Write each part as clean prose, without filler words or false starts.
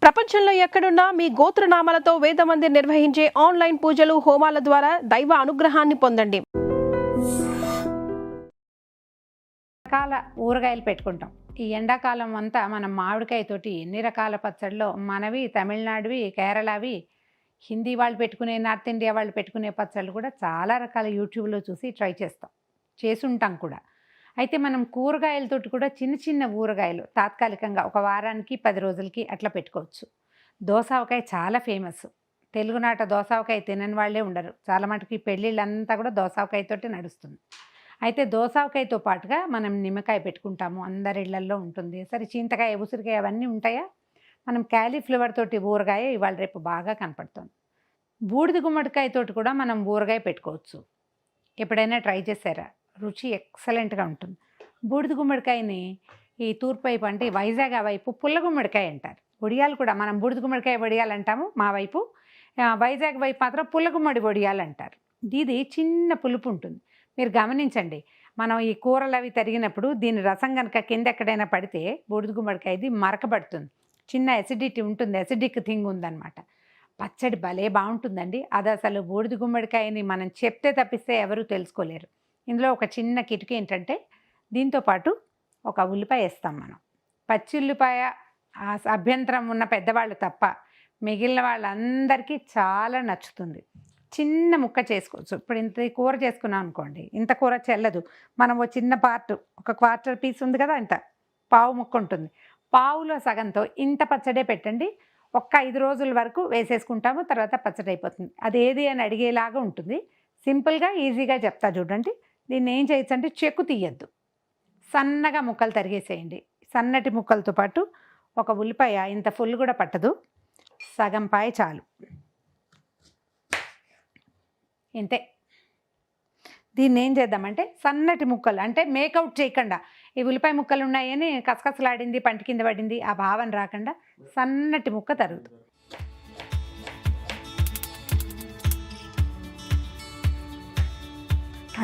ప్రపంచంలో ఎక్కడున్నా మీ గోత్రనామాలతో వేదమందిర్ నిర్వహించే ఆన్లైన్ పూజలు హోమాల ద్వారా దైవ అనుగ్రహాన్ని పొందండి. రకాల ఊరగాయలు పెట్టుకుంటాం. ఈ ఎండాకాలం అంతా మనం మామిడికాయతోటి ఎన్ని రకాల పచ్చళ్ళు, మనవి తమిళనాడువి, కేరళవి, హిందీ వాళ్ళు పెట్టుకునే, నార్త్ ఇండియా వాళ్ళు పెట్టుకునే పచ్చళ్ళు కూడా చాలా రకాల యూట్యూబ్లో చూసి ట్రై చేస్తాం, చేసుంటాం కూడా. అయితే మనం కూరగాయలతోటి కూడా చిన్న చిన్న ఊరగాయలు తాత్కాలికంగా ఒక వారానికి 10 రోజులకి అట్లా పెట్టుకోవచ్చు. దోసావకాయ చాలా ఫేమస్. తెలుగునాట దోసావకాయ తినని వాళ్ళే ఉండరు. చాలా మటుకు పెళ్ళిళ్ళంతా కూడా దోసావకాయతోటి నడుస్తుంది. అయితే దోసావకాయతో పాటుగా మనం నిమ్మకాయ పెట్టుకుంటాము, అందరి ఇళ్లల్లో ఉంటుంది. సరే, చింతకాయ, ఉసిరికాయ అవన్నీ ఉంటాయా? మనం క్యాలీఫ్లవర్ తోటి ఊరగాయ ఇవాళ రేపు బాగా కనపడుతుంది. బూడిద గుమ్మడికాయతోటి కూడా మనం ఊరగాయ పెట్టుకోవచ్చు. ఎప్పుడైనా ట్రై చేశారా? రుచి ఎక్సలెంట్గా ఉంటుంది. బూడిద గుమ్మడికాయని ఈ తూర్పు వైపు అంటే వైజాగ్ ఆ వైపు పుల్ల గుమ్మడికాయ అంటారు. వడియాలు కూడా మనం బూడిద గుమ్మడికాయ వడియాలు అంటాము మా వైపు. వైజాగ్ వైపు మాత్రం పుల్ల గుమ్మడి వడియాలు అంటారు. ఇది చిన్న పులుపు ఉంటుంది. మీరు గమనించండి, మనం ఈ కూరలు అవి తరిగినప్పుడు దీని రసం కనుక కింద ఎక్కడైనా పడితే బూడిద గుమ్మడికాయది మరకబడుతుంది. చిన్న ఎసిడిటీ ఉంటుంది, ఎసిడిక్ థింగ్ ఉందన్నమాట. పచ్చడి భలే బాగుంటుందండి. అది అసలు బూడిద గుమ్మడికాయని మనం చెప్తే తప్పిస్తే ఎవరూ తెలుసుకోలేరు. ఇందులో ఒక చిన్న కిటుకు ఏంటంటే, దీంతోపాటు ఒక ఉల్లిపాయ వేస్తాం మనం. పచ్చి ఉల్లిపాయ అభ్యంతరం ఉన్న పెద్దవాళ్ళు తప్ప మిగిలిన వాళ్ళందరికీ చాలా నచ్చుతుంది. చిన్న ముక్క చేసుకోవచ్చు. ఇప్పుడు ఇంత కూర చేసుకున్నాం అనుకోండి, ఇంత కూర చెల్లదు. మనం ఓ చిన్న పార్ట్, ఒక క్వార్టర్ పీస్ ఉంది కదా, ఇంత పావు ముక్క ఉంటుంది. పావులో సగంతో ఇంత పచ్చడే పెట్టండి. ఒక్క 5 రోజుల వరకు వేసేసుకుంటాము, తర్వాత పచ్చడి అయిపోతుంది. అదేది అని అడిగేలాగా ఉంటుంది. సింపుల్గా ఈజీగా చెప్తా చూడండి. దీన్ని ఏం చేయొచ్చు అంటే, చెక్కు తీయద్దు, సన్నగా ముక్కలు తరిగేసేయండి. సన్నటి ముక్కలతో పాటు ఒక ఉల్లిపాయ, ఇంత ఫుల్ కూడా పట్టదు, సగం పాయ చాలు, ఇంతే. దీన్ని ఏం చేద్దామంటే, సన్నటి ముక్కలు అంటే మేకౌట్ చేయకుండా, ఈ ఉల్లిపాయ ముక్కలు ఉన్నాయని కసకసలాడింది, పంటి కింద పడింది ఆ భావన రాకుండా సన్నటి ముక్క తరుగుతుంది.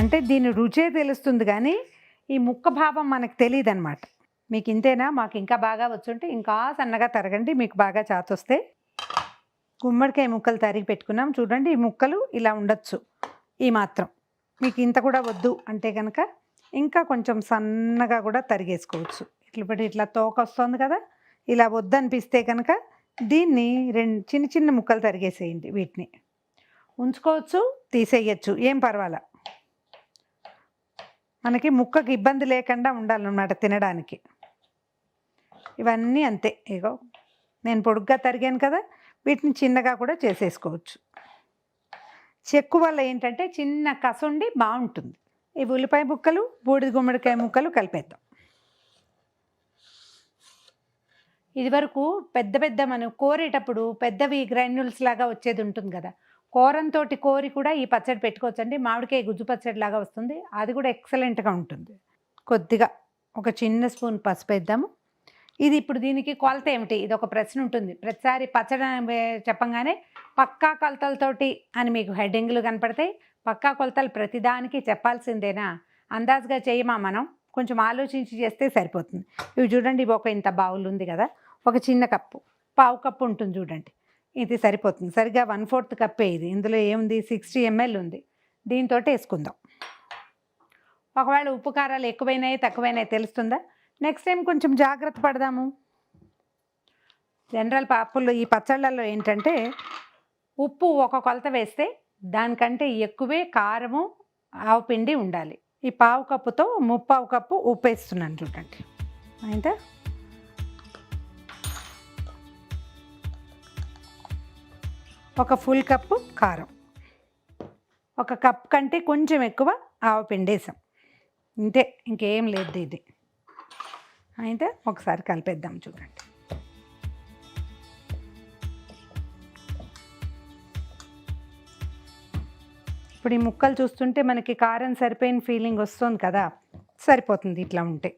అంటే దీని రుచే తెలుస్తుంది, కానీ ఈ ముక్క భావం మనకు తెలియదు అనమాట. మీకు ఇంతేనా? మాకు ఇంకా బాగా వచ్చుంటే ఇంకా సన్నగా తరగండి, మీకు బాగా చాతొస్తే. గుమ్మడికాయ ముక్కలు తరిగి పెట్టుకున్నాం చూడండి. ఈ ముక్కలు ఇలా ఉండొచ్చు, ఈ మాత్రం. మీకు ఇంత కూడా వద్దు అంటే కనుక ఇంకా కొంచెం సన్నగా కూడా తరిగేసుకోవచ్చు. ఇట్లా తోక వస్తుంది కదా, ఇలా వద్దనిపిస్తే కనుక దీన్ని 2 చిన్న చిన్న ముక్కలు తరిగేసేయండి. వీటిని ఉంచుకోవచ్చు, తీసేయచ్చు, ఏం పర్వాలా. మనకి ముక్కకి ఇబ్బంది లేకుండా ఉండాలన్నమాట తినడానికి. ఇవన్నీ అంతే. ఇగో నేను పొడుగ్గా తరిగాను కదా, వీటిని చిన్నగా కూడా చేసేసుకోవచ్చు. చెక్కు వల్ల ఏంటంటే చిన్న కసుండి బాగుంటుంది. ఈ ఉల్లిపాయ ముక్కలు, బూడిద గుమ్మడికాయ ముక్కలు కలిపేద్దాం. ఇదివరకు పెద్ద మనం కోరేటప్పుడు పెద్దవి గ్రాన్యూల్స్ లాగా వచ్చేది ఉంటుంది కదా, కూరంతో కోరి కూడా ఈ పచ్చడి పెట్టుకోవచ్చండి. మామిడికాయ గుజ్జు పచ్చడి లాగా వస్తుంది, అది కూడా ఎక్సలెంట్గా ఉంటుంది. కొద్దిగా ఒక చిన్న స్పూన్ పసుపు వేద్దాము. ఇది ఇప్పుడు దీనికి కొలత ఏమిటి? ఇది ఒక ప్రశ్న ఉంటుంది ప్రతిసారి. పచ్చడి చెప్పంగానే పక్కా కొలతలతోటి అని మీకు హెడ్డింగ్లు కనపడతాయి. పక్కా కొలతలు ప్రతిదానికి చెప్పాల్సిందేనా? అందాజుగా చేయమా? మనం కొంచెం ఆలోచించి చేస్తే సరిపోతుంది. ఇవి చూడండి, ఇవి ఒక ఇంత బౌల్ ఉంది కదా, ఒక చిన్న కప్పు, పావు కప్పు ఉంటుంది చూడండి, ఇది సరిపోతుంది. సరిగ్గా 1/4 కప్పే ఇది. ఇందులో ఏముంది? 60 ml ఉంది. దీంతో వేసుకుందాం. ఒకవేళ ఉప్పు కారాలు ఎక్కువైనాయి తక్కువైనాయి తెలుస్తుందా? నెక్స్ట్ టైం కొంచెం జాగ్రత్త పడదాము. జనరల్ పప్పులు ఈ పచ్చళ్ళల్లో ఏంటంటే, ఉప్పు ఒక కొలత వేస్తే దానికంటే ఎక్కువే కారము, ఆవపిండి ఉండాలి. ఈ పావు కప్పుతో 3/4 కప్పు ఉప్పు వేస్తున్నాను చూడండి. అయితే ఒక ఫుల్ కప్పు కారం, ఒక కప్ కంటే కొంచెం ఎక్కువ ఆవపిండి వేసాం, ఇంతే, ఇంకేం లేదు. ఇది అయితే ఒకసారి కలిపేద్దాం చూడండి. ఇప్పుడు ఈ ముక్కలు చూస్తుంటే మనకి కారం సరిపోయిన ఫీలింగ్ వస్తుంది కదా, సరిపోతుంది. ఇట్లా ఉంటే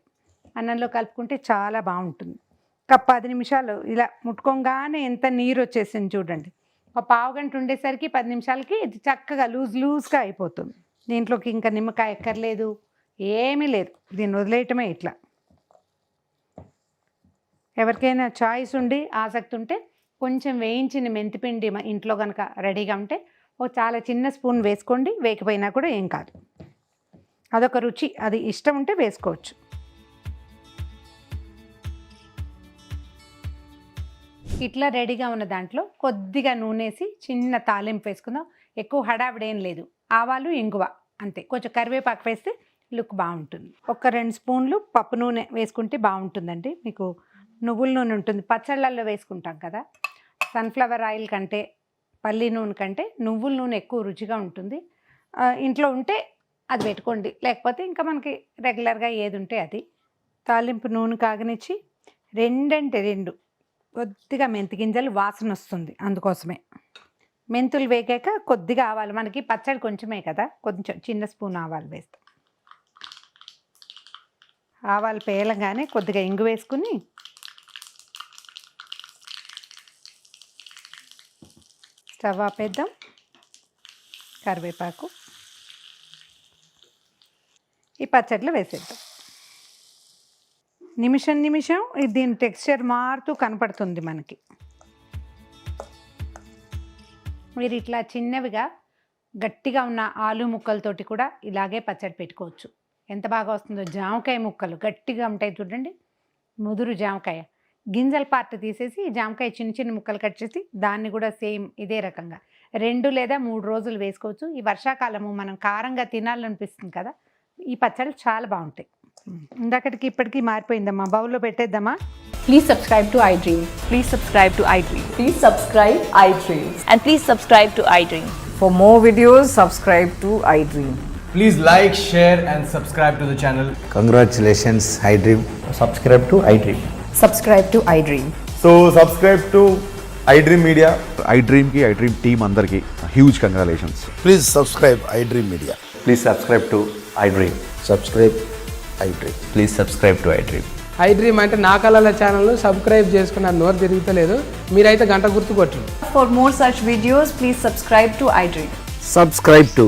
అన్నంలో కలుపుకుంటే చాలా బాగుంటుంది. ఒక 10 నిమిషాలు ఇలా ముట్టుకోగానే ఎంత నీరు వచ్చేసింది చూడండి. ఒక పావు గంట ఉండేసరికి 10 నిమిషాలకి ఇది చక్కగా లూజ్గా అయిపోతుంది. దీంట్లోకి ఇంకా నిమ్మకాయ ఎక్కర్లేదు, ఏమీ లేదు. దీన్ని వదిలేయటమే ఇట్లా. ఎవరికైనా చాయిస్ ఉండి ఆసక్తి ఉంటే కొంచెం వేయించిన మెంతిపిండి ఇంట్లో కనుక రెడీగా ఉంటే ఒక చాలా చిన్న స్పూన్ వేసుకోండి, వేయకపోయినా కూడా ఏం కాదు. అదొక రుచి, అది ఇష్టం ఉంటే వేసుకోవచ్చు. ఇట్లా రెడీగా ఉన్న దాంట్లో కొద్దిగా నూనెసి చిన్న తాలింపు వేసుకుందాం. ఎక్కువ హడావిడేం లేదు. ఆవాలు, ఇంగువ అంతే. కొంచెం కరివేపాకు వేస్తే లుక్ బాగుంటుంది. ఒక 2 స్పూన్లు పప్పు నూనె వేసుకుంటే బాగుంటుందండి. మీకు నువ్వుల నూనె ఉంటుంది, పచ్చళ్ళల్లో వేసుకుంటాం కదా. సన్ఫ్లవర్ ఆయిల్ కంటే, పల్లి నూనె కంటే నువ్వుల నూనె ఎక్కువ రుచిగా ఉంటుంది. ఇంట్లో ఉంటే అది పెట్టుకోండి, లేకపోతే ఇంకా మనకి రెగ్యులర్గా ఏది ఉంటే అది. తాలింపు నూనె కాగనిచ్చి 2 కొద్దిగా మెంతి గింజలు వాసన వస్తుంది, అందుకోసమే. మెంతులు వేగాక కొద్దిగా ఆవాలు, మనకి పచ్చడి కొంచెమే కదా, కొంచెం చిన్న స్పూన్ ఆవాలు వేస్తాం. ఆవాలు పేలగానే కొద్దిగా ఇంగు వేసుకుని స్టవ్ ఆపేద్దాం. కరివేపాకు ఈ పచ్చడిలో వేసేద్దాం. నిమిషం దీని టెక్స్చర్ మారుతూ కనపడుతుంది మనకి. మీరు ఇట్లా చిన్నవిగా గట్టిగా ఉన్న ఆలు ముక్కలతోటి కూడా ఇలాగే పచ్చడి పెట్టుకోవచ్చు. ఎంత బాగా వస్తుందో. జామకాయ ముక్కలు గట్టిగా ఉంటాయి చూడండి, ముదురు జామకాయ గింజల పార్ట్ తీసేసి జామకాయ చిన్న ముక్కలు కట్ చేసి దాన్ని కూడా సేమ్ ఇదే రకంగా 2 లేదా 3 రోజులు వేసుకోవచ్చు. ఈ వర్షాకాలము మనం కారంగా తినాలనిపిస్తుంది కదా, ఈ పచ్చళ్ళు చాలా బాగుంటాయి. ఇందాకటికి ఇప్పటికీ మారిపోయిందమ్మా, బౌల్లో పెట్టేద్దామా. Please subscribe to iDream. Please subscribe to iDream. Please subscribe iDream. And please subscribe to iDream. For more videos, subscribe to iDream. Please like, share and subscribe to the channel. Congratulations, iDream. Subscribe to iDream. Subscribe to iDream. So subscribe to iDream Media. iDream की iDream team अंदर की huge congratulations. Please subscribe iDream Media. Please subscribe to iDream. Subscribe iDream. Please subscribe to iDream. iDream అంటే నా కళల ఛానల్ను subscribe చేసుకున్న నోరు తిరుగుతలేదు, మీరైతే గంట గుర్తు కొట్టండి. For more such videos, please subscribe to iDream. Subscribe to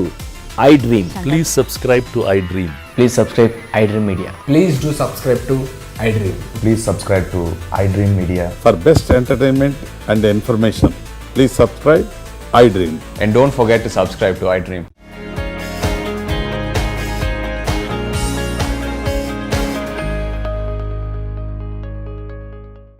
iDream. Please subscribe to iDream. Please subscribe iDream Media. Please do subscribe to iDream. Please subscribe to iDream Media. For best entertainment and information, please subscribe iDream. And don't forget to subscribe to iDream.